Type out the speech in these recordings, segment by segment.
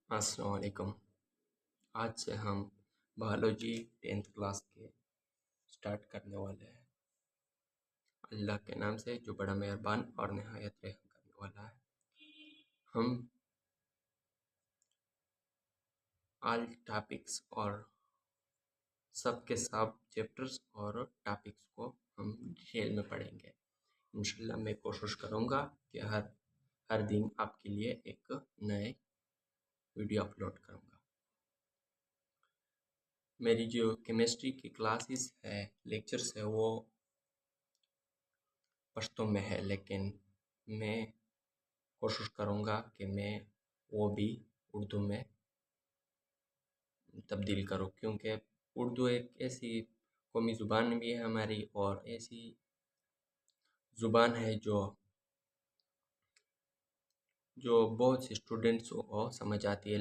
अस्सलाम वालेकुम। आज से हम बायोलॉजी 10th क्लास के स्टार्ट करने वाले हैं। अल्लाह के नाम से जो बड़ा मेहरबान और नहायत रहम करने वाला है। हम ऑल टॉपिक्स और सब के सब चैप्टर्स और टॉपिक्स को हम डिटेल में पढ़ेंगे। इंशाल्लाह मैं कोशिश करूँगा कि हर दिन आपके लिए एक नए वीडियो अपलोड करूँगा। मेरी जो केमिस्ट्री की क्लासेस है, लेक्चर्स है, वो पश्तो में है, लेकिन मैं कोशिश करूँगा कि मैं वो भी उर्दू में तब्दील करूँ, क्योंकि उर्दू एक ऐसी कौमी ज़ुबान भी है हमारी और ऐसी ज़ुबान है जो बहुत से स्टूडेंट्स को समझ आती है।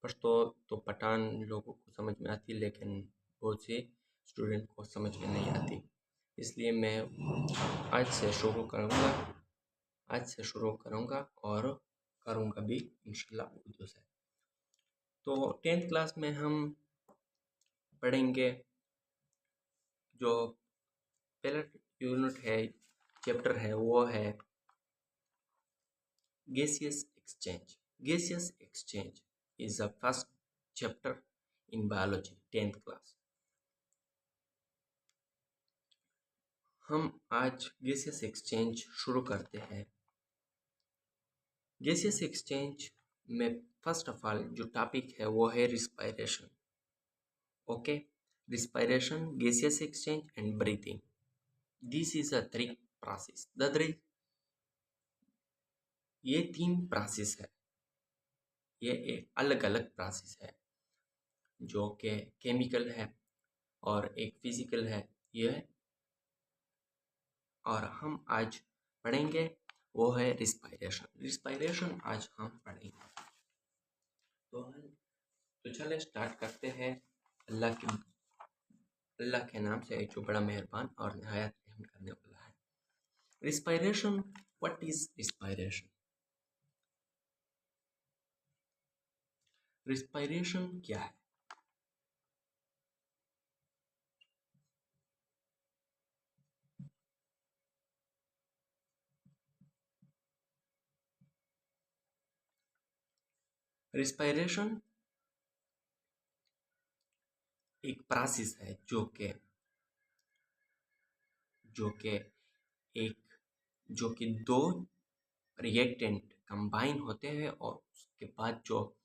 पश्तो तो पठान लोगों को समझ में आती है, लेकिन बहुत से स्टूडेंट को समझ में नहीं आती। इसलिए मैं आज से शुरू करूँगा और करूँगा भी इंशाल्लाह उर्दू से। तो 10th क्लास में हम पढ़ेंगे जो पहला यूनिट है, चैप्टर है, वो है gaseous exchange. Gaseous exchange is the first chapter in biology 10th class. हम आज gaseous exchange शुरू करते हैं। gaseous exchange में फर्स्ट ऑफ ऑल जो टॉपिक है वो है respiration. Okay, respiration, gaseous exchange and breathing. This is a three process. ये तीन प्रोसेस है, ये एक अलग अलग प्रोसेस है, जो कि केमिकल है और एक फिजिकल है ये। और हम आज पढ़ेंगे वो है रिस्पायरेशन आज हम पढ़ेंगे। तो चले स्टार्ट करते हैं अल्लाह के नाम से जो बड़ा मेहरबान और नहायत रहम करने वाला है। Respiration, what is respiration? Respiration क्या है? रिस्पायरेशन एक प्रोसेस है जो कि एक जो कि दो रिएक्टेंट कंबाइन होते हैं और उसके बाद जो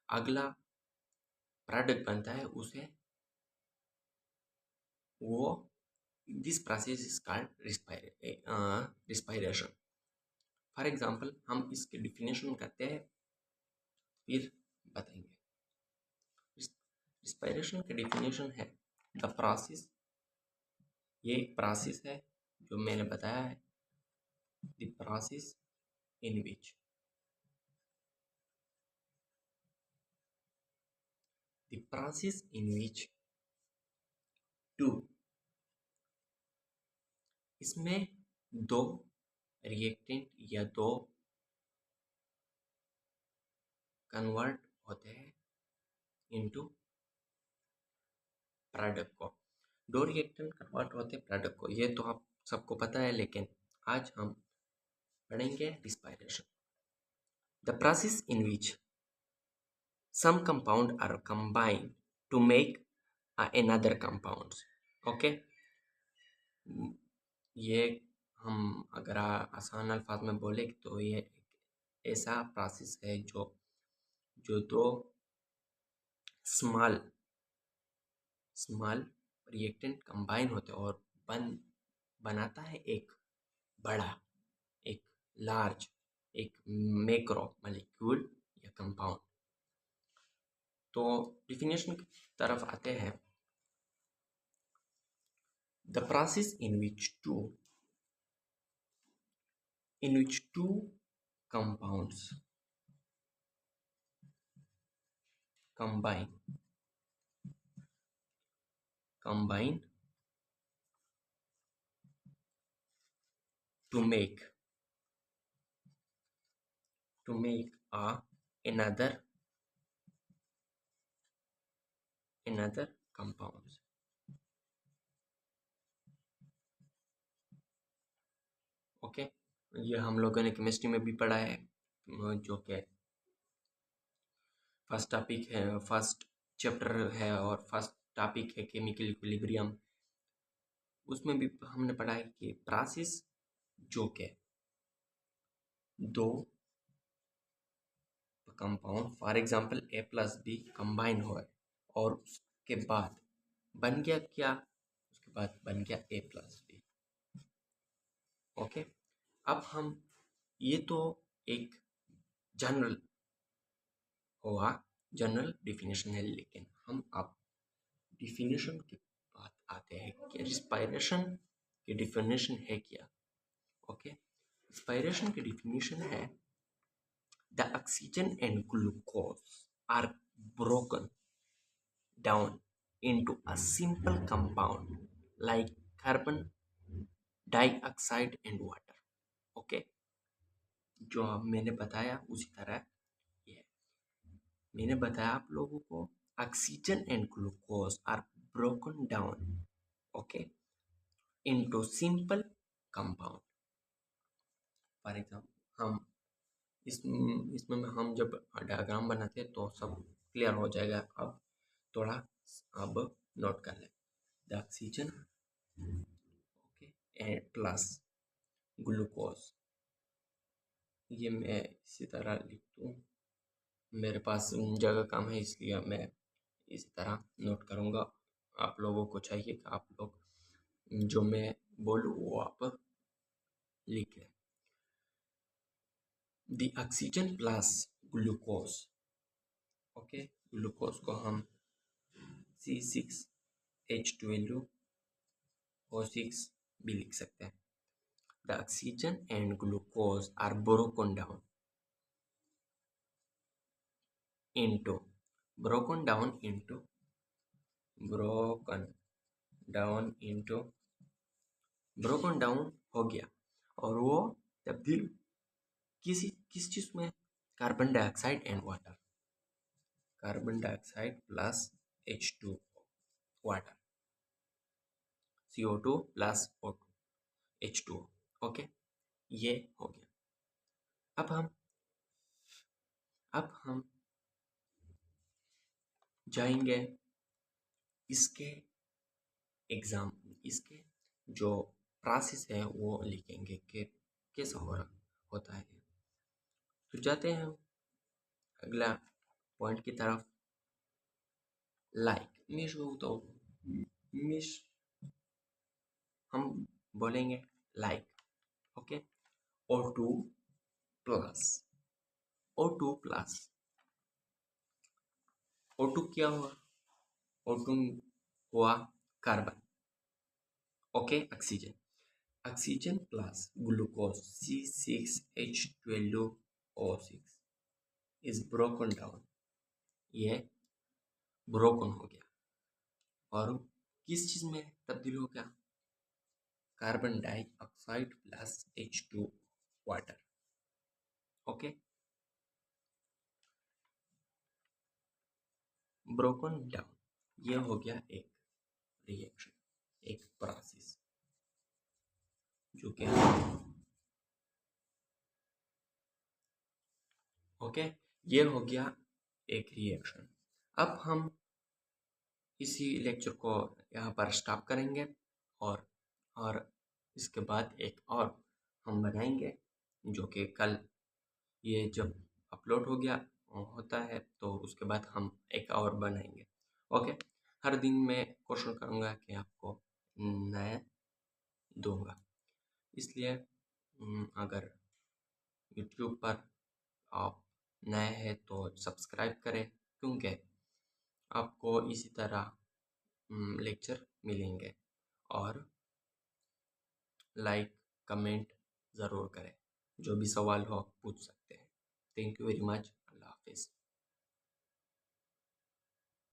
अगला प्रोडक्ट बनता है उसे वो this process is called respiration. For example हम इसकी डिफिनेशन करते हैं, फिर बताएंगे। रिस्पायरेशन की डिफिनेशन है द प्रोसेस, ये एक प्रोसेस है जो मैंने बताया है, the process in which two, इसमें दो रिएक्टेंट या दो कन्वर्ट होते हैं इनटू प्रोडक्ट को। दो रिएक्टेंट कन्वर्ट होते हैं प्रोडक्ट को, ये तो आप सबको पता है, लेकिन आज हम पढ़ेंगे respiration. The process in which some compound are combined to make another compounds. Okay, ये हम अगर आसान अल्फाज में बोले तो ये एक ऐसा प्रोसेस है जो दो स्मॉल रिएक्टेंट कंबाइन होते हैं और बनाता है एक बड़ा, एक लार्ज, एक मैक्रो मॉलिक्यूल या कंपाउंड। तो डिफिनेशन की तरफ आते हैं। The process in which two compounds combine to make another another compounds. Okay, ये हम लोगों ने केमिस्ट्री में भी पढ़ा है, जो कि फर्स्ट टॉपिक है, फर्स्ट चैप्टर है और फर्स्ट टॉपिक है केमिकल इक्विलिब्रियम। उसमें भी हमने पढ़ा है कि प्रोसेस जो कि दो compound for example A plus B combine हुआ और उसके बाद बन गया क्या, उसके बाद बन गया ए प्लस बी। ओके, अब हम ये तो एक जनरल हुआ, जनरल डिफिनेशन है, लेकिन हम अब डिफिनेशन के बाद आते हैं कि रिस्पायरेशन की डिफिनेशन है क्या। ओके, रिस्पायरेशन की डिफिनेशन है the oxygen and glucose are broken down into a simple compound like carbon dioxide and water. Okay, जो अब मैंने बताया उसी तरह ये मैंने बताया आप लोगों को, oxygen and glucose are broken down okay into simple compound. For example हम इसमें हम जब डायग्राम बनाते हैं तो सब क्लियर हो जाएगा। अब थोड़ा अब नोट कर लें, the oxygen okay and plus glucose, ये मैं इसी तरह लिख दूँ, मेरे पास जगह कम है इसलिए मैं इसी तरह नोट करूँगा। आप लोगों को चाहिए कि आप लोग जो मैं बोलूँ वो आप लिख लें। The oxygen plus glucose, okay, glucose को हम C6H12O6 भी लिख सकते हैं। The oxygen and glucose are broken down into broken down into broken down हो गया और वो तब्दील किस चीज में, carbon dioxide and water, carbon dioxide plus H2 water, CO2 plus O2 H2O। Okay, ये हो गया। अब हम जाएंगे इसके इसके जो प्रोसेस है वो लिखेंगे कि कैसा होता है। तो जाते हैं अगला पॉइंट की तरफ। लाइक मिश हम बोलेंगे like, okay, O2 plus O2 क्या हुआ, O2 हुआ carbon, okay, oxygen plus glucose C6H12O6 is broken down, ये ब्रोकन हो गया और किस चीज में तब्दील हो गया, carbon dioxide plus H2 water. Okay, broken down, ये हो गया एक रिएक्शन, एक प्रोसेस जो कि ओके, ये हो गया एक रिएक्शन। अब हम इसी लेक्चर को यहाँ पर स्टॉप करेंगे और इसके बाद एक और हम बनाएंगे, जो कि कल ये जब अपलोड हो गया होता है तो उसके बाद हम एक और बनाएंगे। ओके, हर दिन मैं कोशिश करूँगा कि आपको नया दूंगा, इसलिए अगर यूट्यूब पर आप नए हैं तो सब्सक्राइब करें, क्योंकि आपको इसी तरह लेक्चर मिलेंगे। और लाइक कमेंट ज़रूर करें, जो भी सवाल हो आप पूछ सकते हैं। थैंक यू वेरी मच, अल्लाह हाफिज़।